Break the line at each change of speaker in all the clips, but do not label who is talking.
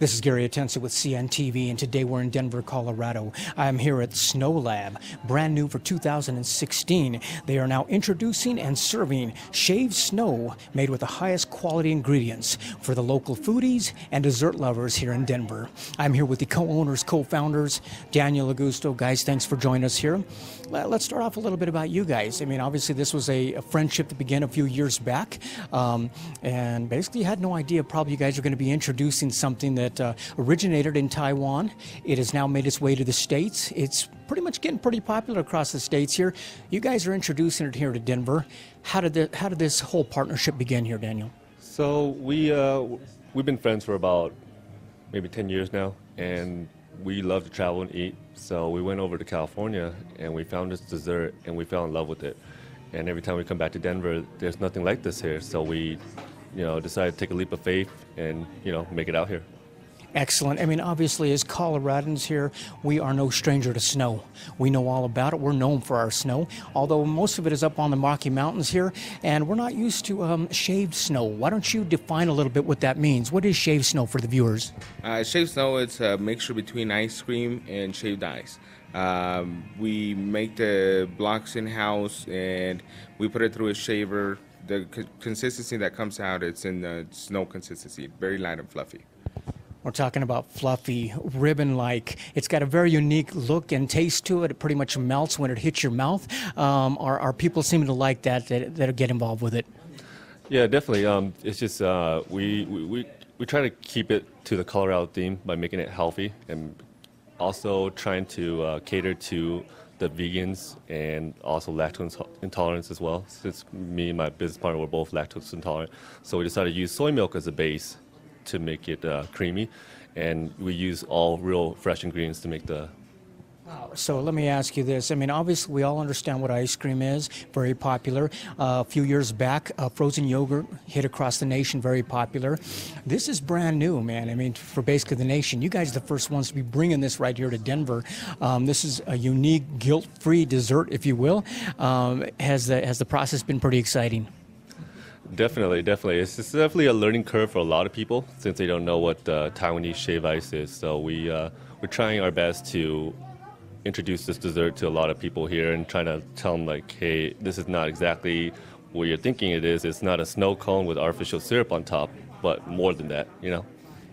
This is Gary Atensa with CNTV, and today we're in Denver, Colorado. I'm here at Snow Lab, brand new for 2016. They are now introducing and serving shaved snow made with the highest quality ingredients for the local foodies and dessert lovers here in Denver. I'm here with the co-owners, co-founders, Daniel Augusto. Guys, thanks for joining us here. Let's start off a little bit about you guys. I mean, obviously this was a friendship that began a few years back, and basically you had no idea probably you guys are going to be introducing something that originated in Taiwan. It has now made its way to the States. It's pretty much getting pretty popular across the States here. You guys are introducing it here to Denver. How did this whole partnership begin here, Daniel?
So we've been friends for about maybe 10 years now, and we love to travel and eat. So we went over to California and we found this dessert and we fell in love with it. And every time we come back to Denver, there's nothing like this here. So we, decided to take a leap of faith and, make it out here.
Excellent. I mean, obviously, as Coloradans here, we are no stranger to snow. We know all about it. We're known for our snow, although most of it is up on the Rocky Mountains here, and we're not used to shaved snow. Why don't you define a little bit what that means? What is shaved snow for the viewers?
Shaved snow, it's a mixture between ice cream and shaved ice. We make the blocks in-house, and we put it through a shaver. The consistency that comes out, it's in the snow consistency, very light and fluffy.
We're talking about fluffy, ribbon-like. It's got a very unique look and taste to it. It pretty much melts when it hits your mouth. Are people seeming to like that get involved with it?
Yeah, definitely. It's just we try to keep it to the Colorado theme by making it healthy and also trying to cater to the vegans and also lactose intolerance as well. Since me and my business partner were both lactose intolerant, so we decided to use soy milk as a base to make it creamy, and we use all real fresh ingredients to make the.
So let me ask you this. I mean, obviously we all understand what ice cream is, very popular. A few years back, frozen yogurt hit across the nation, very popular. This is brand new, man. I mean, for basically the nation. You guys are the first ones to be bringing this right here to Denver. This is a unique, guilt-free dessert, if you will. Has the process been pretty exciting?
Definitely. It's definitely a learning curve for a lot of people since they don't know what Taiwanese shaved ice is. So we're trying our best to introduce this dessert to a lot of people here and trying to tell them, like, hey, this is not exactly what you're thinking it is. It's not a snow cone with artificial syrup on top, but more than that,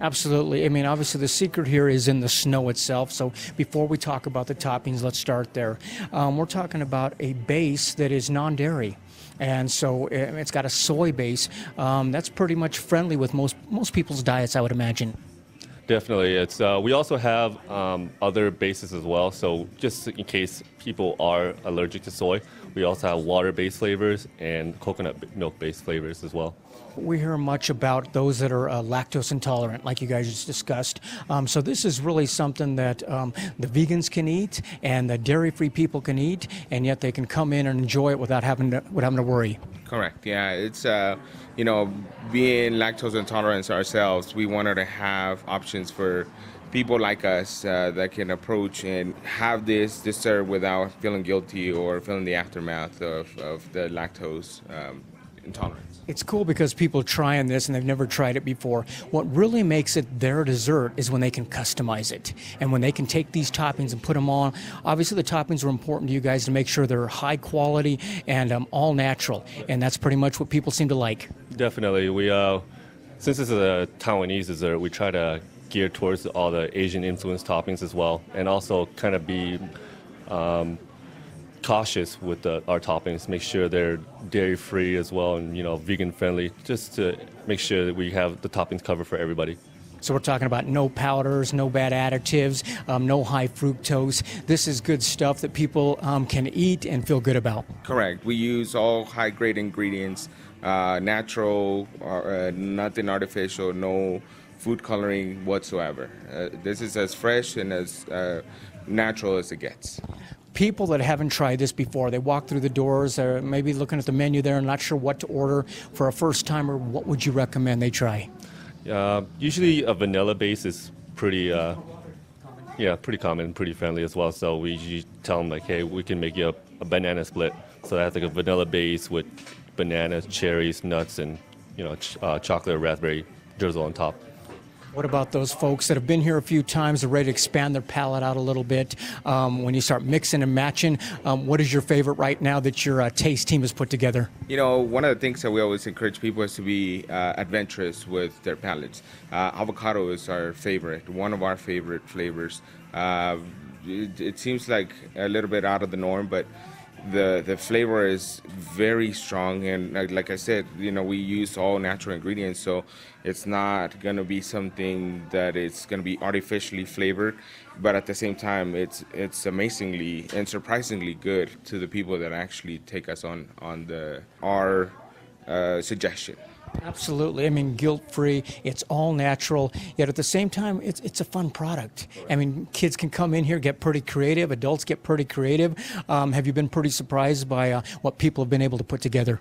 Absolutely. I mean, obviously the secret here is in the snow itself. So before we talk about the toppings, let's start there. We're talking about a base that is non-dairy. And so it's got a soy base. That's pretty much friendly with most people's diets, I would imagine.
Definitely. It's we also have other bases as well. So just in case people are allergic to soy, we also have water-based flavors and coconut milk-based flavors as well.
We hear much about those that are lactose intolerant, like you guys just discussed. So this is really something that the vegans can eat and the dairy-free people can eat, and yet they can come in and enjoy it without having to worry.
Correct. Yeah, it's being lactose intolerant ourselves, we wanted to have options for people like us that can approach and have this dessert without feeling guilty or feeling the aftermath of the lactose intolerance.
It's cool because people are trying this and they've never tried it before. What really makes it their dessert is when they can customize it and when they can take these toppings and put them on. Obviously, the toppings are important to you guys to make sure they're high quality and all natural, and that's pretty much what people seem to like.
Definitely. Since this is a Taiwanese dessert, we try to gear towards all the Asian influence toppings as well, and also kind of be cautious with our toppings, make sure they're dairy-free as well and, vegan-friendly, just to make sure that we have the toppings covered for everybody.
So we're talking about no powders, no bad additives, no high fructose. This is good stuff that people can eat and feel good about.
Correct. We use all high-grade ingredients, natural, nothing artificial, no food coloring whatsoever. This is as fresh and as natural as it gets.
People that haven't tried this before, they walk through the doors, they're maybe looking at the menu there and not sure what to order. For a first-timer, what would you recommend they try?
Usually a vanilla base is pretty common and pretty friendly as well. So we usually tell them, like, hey, we can make you a banana split. So that's like a vanilla base with bananas, cherries, nuts, and chocolate or raspberry drizzle on top.
What about those folks that have been here a few times, are ready to expand their palate out a little bit? When you start mixing and matching, what is your favorite right now that your taste team has put together?
You know, one of the things that we always encourage people is to be adventurous with their palates. Avocado is our favorite, one of our favorite flavors. It seems like a little bit out of the norm, but the flavor is very strong, and like I said, you know, we use all natural ingredients, so it's not going to be something that it's going to be artificially flavored, but at the same time it's amazingly and surprisingly good to the people that actually take us on our suggestion.
Absolutely. I mean, guilt-free. It's all natural. Yet at the same time, it's a fun product. I mean, kids can come in here, get pretty creative. Adults get pretty creative. Have you been pretty surprised by what people have been able to put together?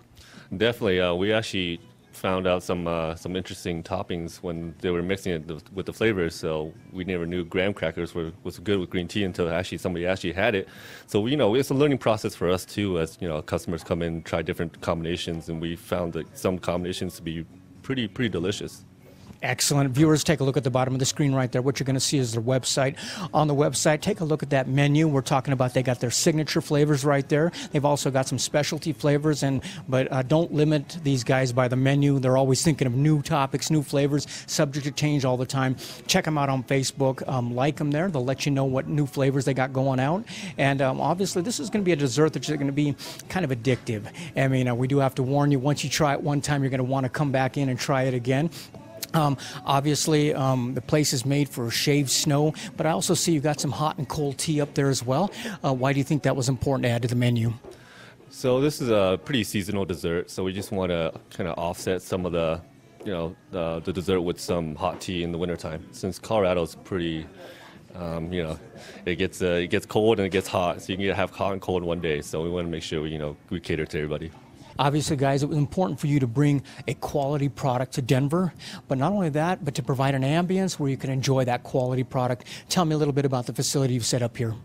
Definitely. We actually found out some interesting toppings when they were mixing it with the flavors. So we never knew graham crackers was good with green tea until somebody actually had it. So it's a learning process for us too, as customers come in and try different combinations, and we found that some combinations to be pretty delicious.
Excellent. Viewers, take a look at the bottom of the screen right there. What you're going to see is their website. On the website, take a look at that menu. We're talking about they got their signature flavors right there. They've also got some specialty flavors, but don't limit these guys by the menu. They're always thinking of new topics, new flavors, subject to change all the time. Check them out on Facebook. Like them there. They'll let you know what new flavors they got going out. And obviously, this is going to be a dessert that's going to be kind of addictive. I mean, we do have to warn you, once you try it one time, you're going to want to come back in and try it again. Obviously, the place is made for shaved snow, but I also see you got some hot and cold tea up there as well. Why do you think that was important to add to the menu?
So this is a pretty seasonal dessert, so we just want to kind of offset some of the dessert with some hot tea in the wintertime. Since Colorado's pretty, it gets cold and it gets hot, so you can have hot and cold one day. So we want to make sure we cater to everybody.
Obviously, guys, it was important for you to bring a quality product to Denver, but not only that, but to provide an ambience where you can enjoy that quality product. Tell me a little bit about the facility you've set up here.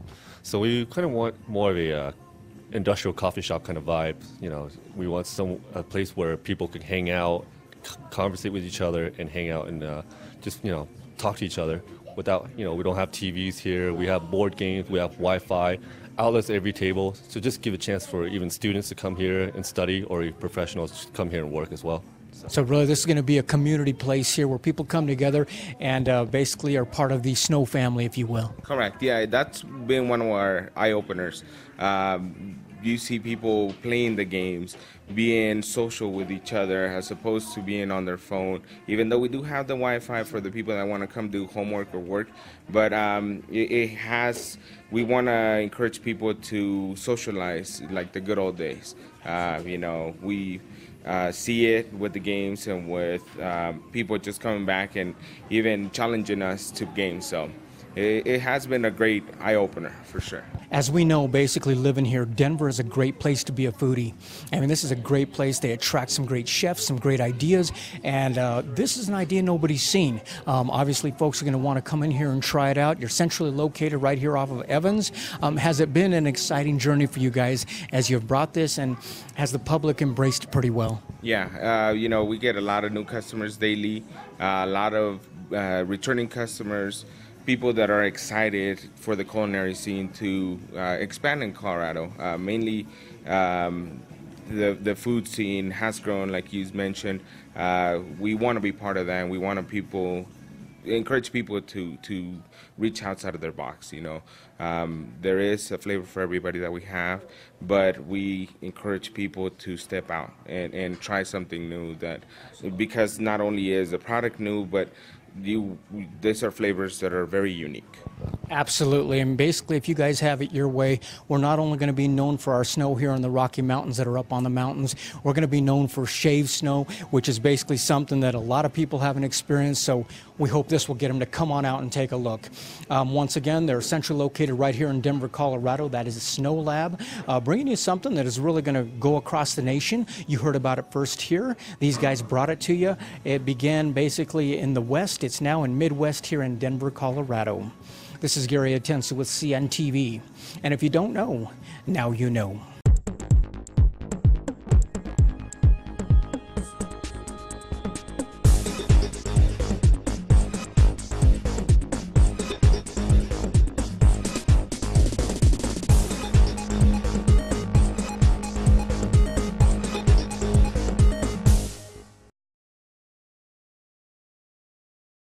So we kind of want more of a industrial coffee shop kind of vibe. We want a place where people can hang out, conversate with each other, and hang out and just talk to each other. Without we don't have TVs here. We have board games. We have Wi-Fi. Outlets at every table, so just give a chance for even students to come here and study, or professionals to come here and work as well.
So really, this is going to be a community place here where people come together and basically are part of the Snow family, if you will.
Correct. Yeah, that's been one of our eye-openers. You see people playing the games, being social with each other as opposed to being on their phone, even though we do have the Wi-Fi for the people that want to come do homework or work. But we want to encourage people to socialize like the good old days. We see it with the games and with people just coming back and even challenging us to games. So it has been a great eye-opener for sure.
As we know, basically living here, Denver is a great place to be a foodie. I mean, this is a great place. They attract some great chefs, some great ideas, and this is an idea nobody's seen. Obviously, folks are going to want to come in here and try it out. You're centrally located right here off of Evans. Has it been an exciting journey for you guys as you've brought this, and has the public embraced it pretty well?
Yeah, we get a lot of new customers daily, a lot of returning customers, people that are excited for the culinary scene to expand in Colorado. Mainly, the food scene has grown, like you mentioned. We want to be part of that, and we want to encourage people to reach outside of their box. There is a flavor for everybody that we have, but we encourage people to step out and try something new. Because not only is the product new, but these are flavors that are very unique.
Absolutely, and basically if you guys have it your way, we're not only going to be known for our snow here in the Rocky Mountains that are up on the mountains, we're going to be known for shaved snow, which is basically something that a lot of people haven't experienced, so we hope this will get them to come on out and take a look. Once again, they're centrally located right here in Denver, Colorado. That is Snow Lab, bringing you something that is really going to go across the nation. You heard about it first here. These guys brought it to you. It began basically in the West. It's now in Midwest here in Denver, Colorado. This is Gary Atensa with CNTV. And if you don't know, now you know.